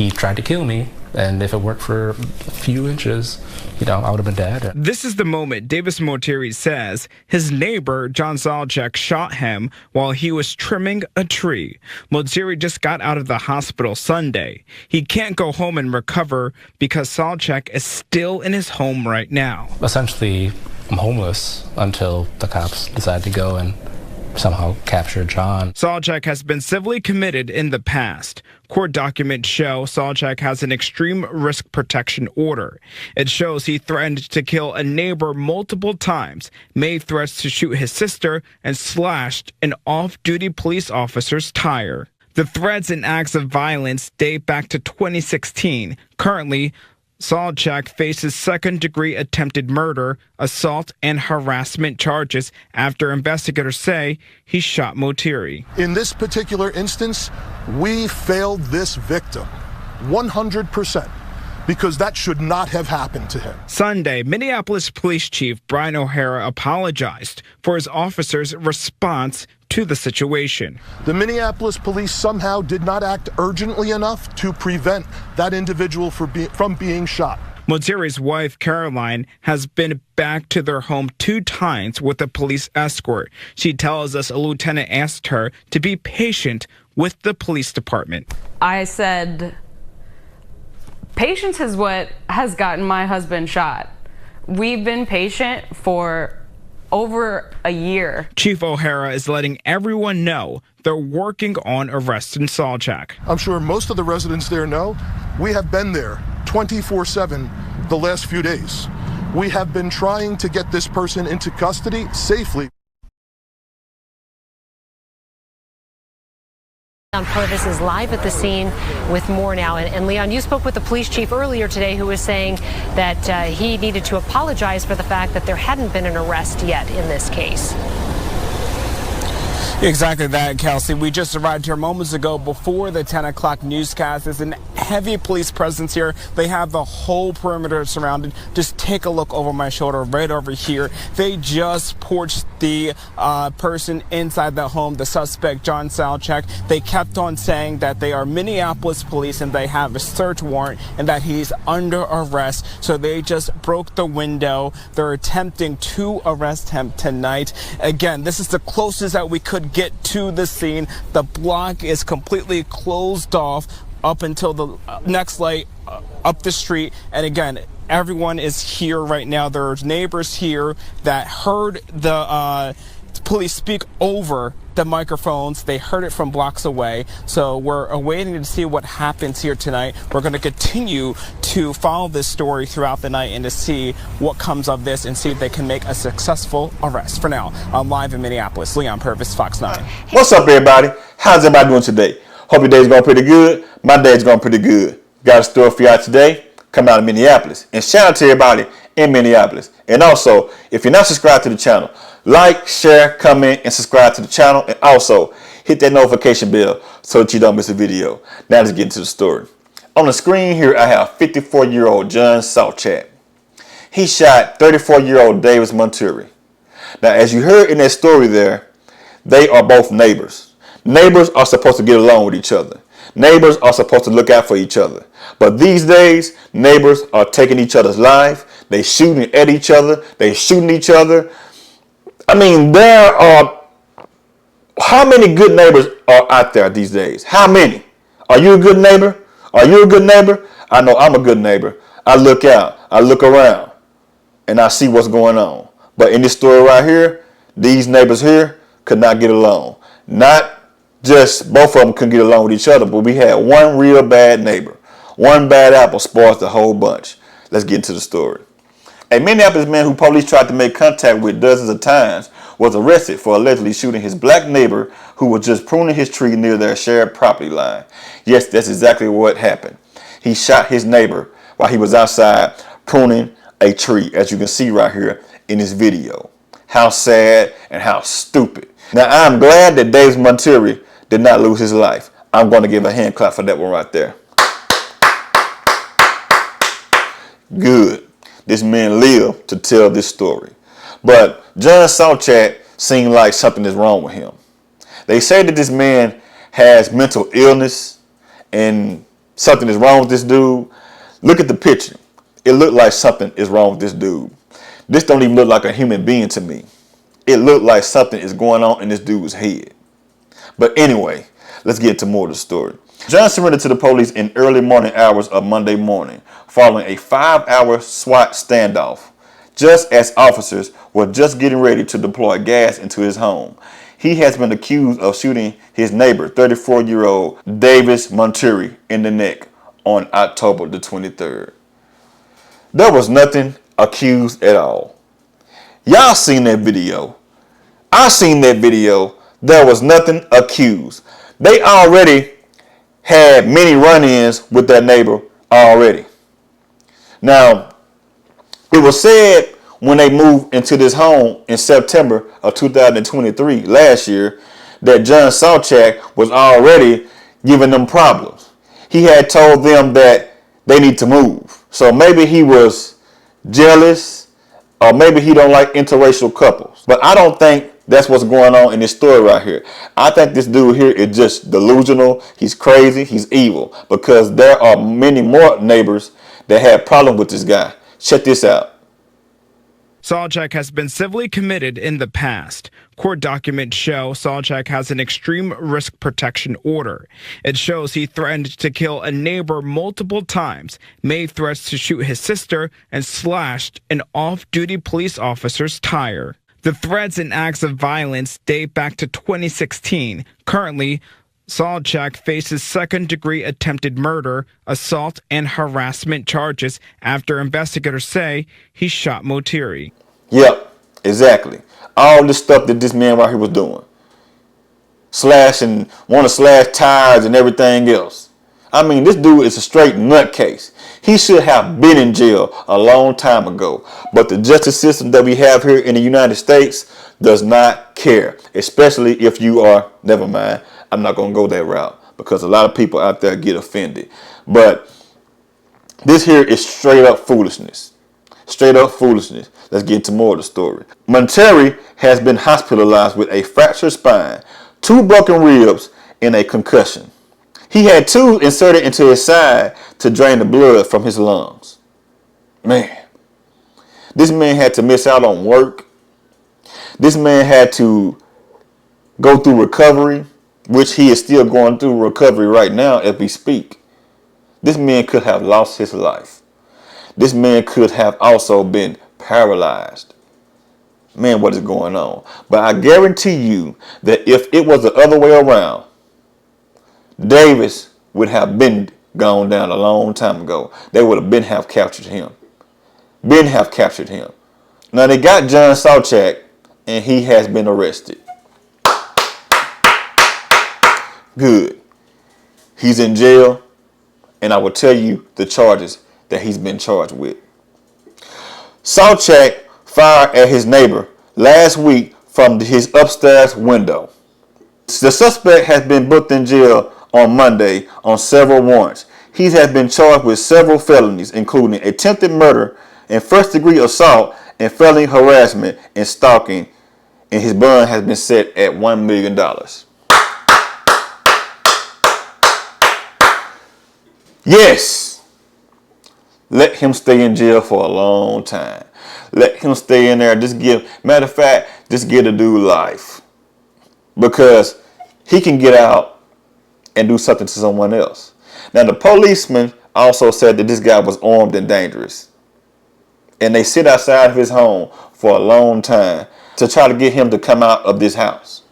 he tried to kill me. And if it worked for a few inches, I would have been dead. This is the moment Davis Motieri says his neighbor, John Salchek, shot him while he was trimming a tree. Motieri just got out of the hospital Sunday. He can't go home and recover because Salchek is still in his home right now. Essentially, I'm homeless until the cops decide to go and somehow capture John. Salchek has been civilly committed in the past. Court documents show Salchek has an extreme risk protection order. It shows he threatened to kill a neighbor multiple times, made threats to shoot his sister, and slashed an off-duty police officer's tire. The threats and acts of violence date back to 2016. Currently, Salchek faces second-degree attempted murder, assault, and harassment charges after investigators say he shot Motieri. In this particular instance, we failed this victim 100%. Because that should not have happened to him. Sunday, Minneapolis Police Chief Brian O'Hara apologized for his officers' response to the situation. The Minneapolis police somehow did not act urgently enough to prevent that individual from being shot. Motieri's wife, Caroline, has been back to their home 2 times with a police escort. She tells us a lieutenant asked her to be patient with the police department. I said, patience is what has gotten my husband shot. We've been patient for over a year. Chief O'Hara is letting everyone know they're working on arresting Salchek. I'm sure most of the residents there know we have been there 24/7 the last few days. We have been trying to get this person into custody safely. Leon Purvis is live at the scene with more now. And Leon, you spoke with the police chief earlier today who was saying that he needed to apologize for the fact that there hadn't been an arrest yet in this case. Exactly that, Kelsey. We just arrived here moments ago before the 10 o'clock newscast. There's a heavy police presence here. They have the whole perimeter surrounded. Just take a look over my shoulder right over here. They just porched the person inside the home, the suspect, John Salchek. They kept on saying that they are Minneapolis police and they have a search warrant and that he's under arrest. So they just broke the window. They're attempting to arrest him tonight. Again, this is the closest that we could get to the scene. The block is completely closed off up until the next light up the street. And again, everyone is here right now. There's neighbors here that heard the police speak over the microphones. They heard it from blocks away. So we're awaiting to see what happens here tonight. We're going to continue to follow this story throughout the night and to see what comes of this and see if they can make a successful arrest. For now, I'm live in Minneapolis. Leon Purvis, Fox 9. What's up, everybody? How's everybody doing today? Hope your day's going pretty good. My day's going pretty good. Got a story for y'all today. Come out of Minneapolis. And shout out to everybody in Minneapolis. And also, if you're not subscribed to the channel, like, share, comment, and subscribe to the channel. And also, hit that notification bell so that you don't miss a video. Now let's get into the story. On the screen here, I have 54-year-old John Salchek. He shot 34-year-old Davis Motieri. Now, as you heard in that story there, they are both neighbors. Neighbors are supposed to get along with each other. Neighbors are supposed to look out for each other. But these days, neighbors are taking each other's life. They shooting at each other. They shooting each other. I mean, there are, how many good neighbors are out there these days? How many? Are you a good neighbor? Are you a good neighbor? I know I'm a good neighbor. I look out, I look around, and I see what's going on. But in this story right here, these neighbors here could not get along. Not just both of them couldn't get along with each other, but we had one real bad neighbor. One bad apple spoils the whole bunch. Let's get into the story. A Minneapolis man who police tried to make contact with dozens of times was arrested for allegedly shooting his black neighbor who was just pruning his tree near their shared property line. Yes, that's exactly what happened. He shot his neighbor while he was outside pruning a tree, as you can see right here in this video. How sad and how stupid. Now, I'm glad that Davis Motieri did not lose his life. I'm going to give a hand clap for that one right there. Good. This man lived to tell this story. But John Salchek seemed like something is wrong with him. They say that this man has mental illness and something is wrong with this dude. Look at the picture. It looked like something is wrong with this dude. This don't even look like a human being to me. It looked like something is going on in this dude's head. But anyway, let's get to more of the story. John surrendered to the police in early morning hours of Monday morning, following a 5-hour SWAT standoff, just as officers were just getting ready to deploy gas into his home. He has been accused of shooting his neighbor, 34-year-old Davis Monterey, in the neck on October the 23rd. There was nothing accused at all. Y'all seen that video. I seen that video. There was nothing accused. They already had many run-ins with that neighbor already. Now, it was said when they moved into this home in September of 2023, last year, that John Sawchuk was already giving them problems. He had told them that they need to move. So maybe he was jealous, or maybe he don't like interracial couples. But I don't think that's what's going on in this story right here. I think this dude here is just delusional. He's crazy. He's evil, because there are many more neighbors that have problems with this guy. Check this out. Sawchuk has been civilly committed in the past. Court documents show Sawchuk has an extreme risk protection order. It shows he threatened to kill a neighbor multiple times, made threats to shoot his sister, and slashed an off-duty police officer's tire. The threats and acts of violence date back to 2016. Currently, Sawchuk faces second-degree attempted murder, assault, and harassment charges after investigators say he shot Monterey. Yep, exactly. All this stuff that this man right here was doing. Slashing, want to slash tires and everything else. I mean, this dude is a straight nutcase. He should have been in jail a long time ago. But the justice system that we have here in the United States does not care. Especially if you are, never mind, I'm not going to go that route, because a lot of people out there get offended. But this here is straight up foolishness. Straight up foolishness. Let's get into more of the story. Monterey has been hospitalized with a fractured spine, 2 broken ribs, and a concussion. He had tubes inserted into his side to drain the blood from his lungs. Man, this man had to miss out on work. This man had to go through recovery, which he is still going through recovery right now as we speak. This man could have lost his life. This man could have also been paralyzed. Man, what is going on? But I guarantee you that if it was the other way around, Davis would have been gone down a long time ago. They would have captured him. Now they got John Sawchuk, and he has been arrested. Good. He's in jail, and I will tell you the charges that he's been charged with. Sawchuk fired at his neighbor last week from his upstairs window. The suspect has been booked in jail on Monday on several warrants. He has been charged with several felonies, including attempted murder and first-degree assault and felony harassment and stalking, and his bond has been set at $1 million. Yes, let him stay in jail for a long time. Let him stay in there. Just give the dude life, because he can get out and do something to someone else. Now, the policeman also said that this guy was armed and dangerous, and they sit outside of his home for a long time to try to get him to come out of this house.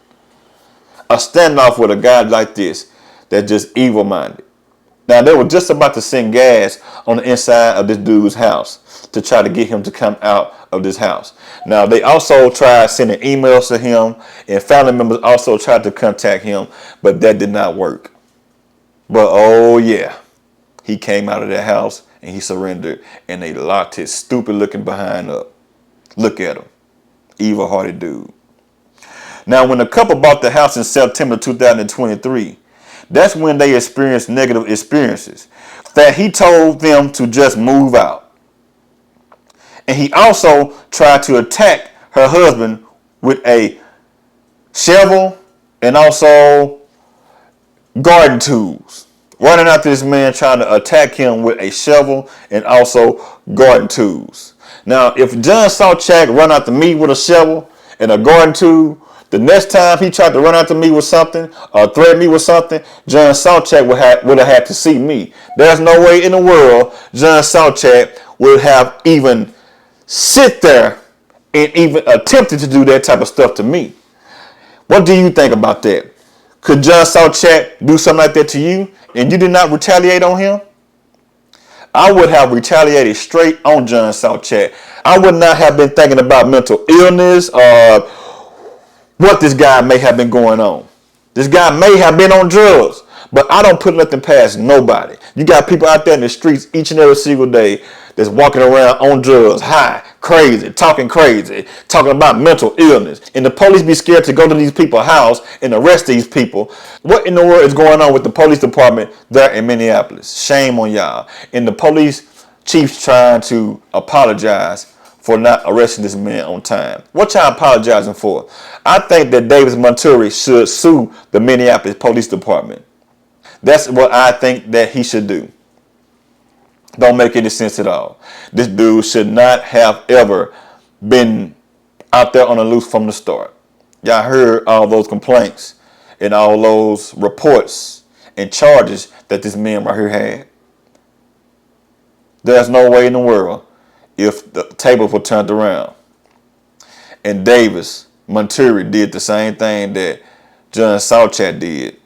A standoff with a guy like this that's just evil-minded. Now, they were just about to send gas on the inside of this dude's house to try to get him to come out of this house. Now, they also tried sending emails to him, and family members also tried to contact him, but that did not work. But oh yeah, he came out of that house and he surrendered, and they locked his stupid looking behind up. Look at him. Evil-hearted dude. Now, when the couple bought the house in September 2023, that's when they experienced negative experiences that he told them to just move out. And he also tried to attack her husband with a shovel and also garden tools. running after this man, trying to attack him with a shovel and also garden tools. Now, if John Sawchak run after me with a shovel and a garden tool, the next time he tried to run after me with something or threaten me with something, John Sawchak would have had to see me. There's no way in the world John Sawchak would have even sit there and even attempted to do that type of stuff to me. What do you think about that? Could John Sawchak do something like that to you and you did not retaliate on him? I would have retaliated straight on John Sawchak. I would not have been thinking about mental illness or what this guy may have been going on. This guy may have been on drugs, but I don't put nothing past nobody. You got people out there in the streets each and every single day that's walking around on drugs, high, crazy, talking about mental illness. And the police be scared to go to these people's house and arrest these people. What in the world is going on with the police department there in Minneapolis? Shame on y'all. And the police chief's trying to apologize for not arresting this man on time. What y'all apologizing for? I think that Davis Monturi should sue the Minneapolis Police Department. That's what I think that he should do. Don't make any sense at all. This dude should not have ever been out there on the loose from the start. Y'all heard all those complaints and all those reports and charges that this man right here had. There's no way in the world, if the tables were turned around and Davis Monturi did the same thing that John Sawchak did,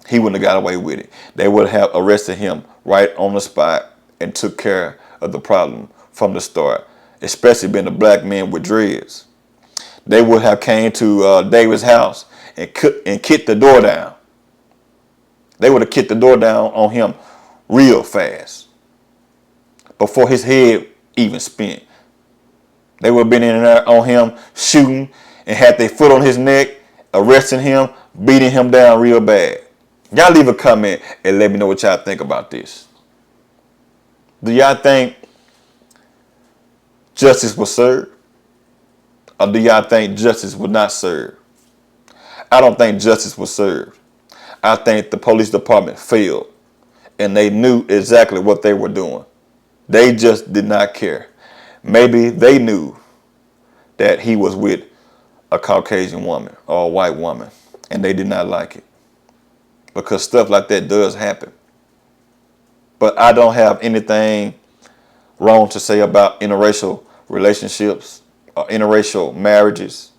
he wouldn't have got away with it. They would have arrested him right on the spot and took care of the problem from the start, especially being a black man with dreads. They would have came to Davis' house and kicked the door down. They would have kicked the door down on him real fast before his head even spin. They would have been in there on him shooting and had their foot on his neck, arresting him, beating him down real bad. Y'all leave a comment and let me know what y'all think about this. Do y'all think justice was served? Or do y'all think justice was not served? I don't think justice was served. I think the police department failed and they knew exactly what they were doing. They just did not care. Maybe they knew that he was with a Caucasian woman or a white woman and they did not like it. Because stuff like that does happen. But I don't have anything wrong to say about interracial relationships or interracial marriages.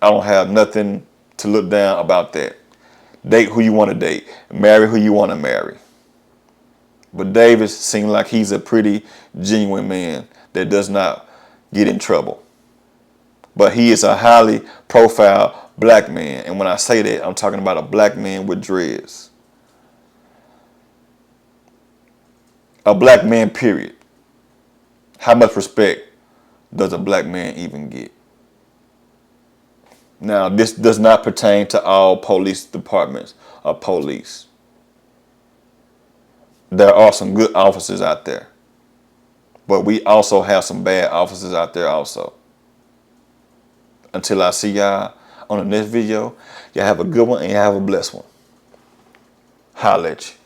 I don't have nothing to look down about that. Date who you want to date. Marry who you want to marry. But Davis seems like he's a pretty genuine man that does not get in trouble. But he is a highly profiled black man. And when I say that, I'm talking about a black man with dreads. A black man, period. How much respect does a black man even get? Now, this does not pertain to all police departments or police. There are some good officers out there. But we also have some bad officers out there also. Until I see y'all on the next video, y'all have a good one and y'all have a blessed one. Holla at you.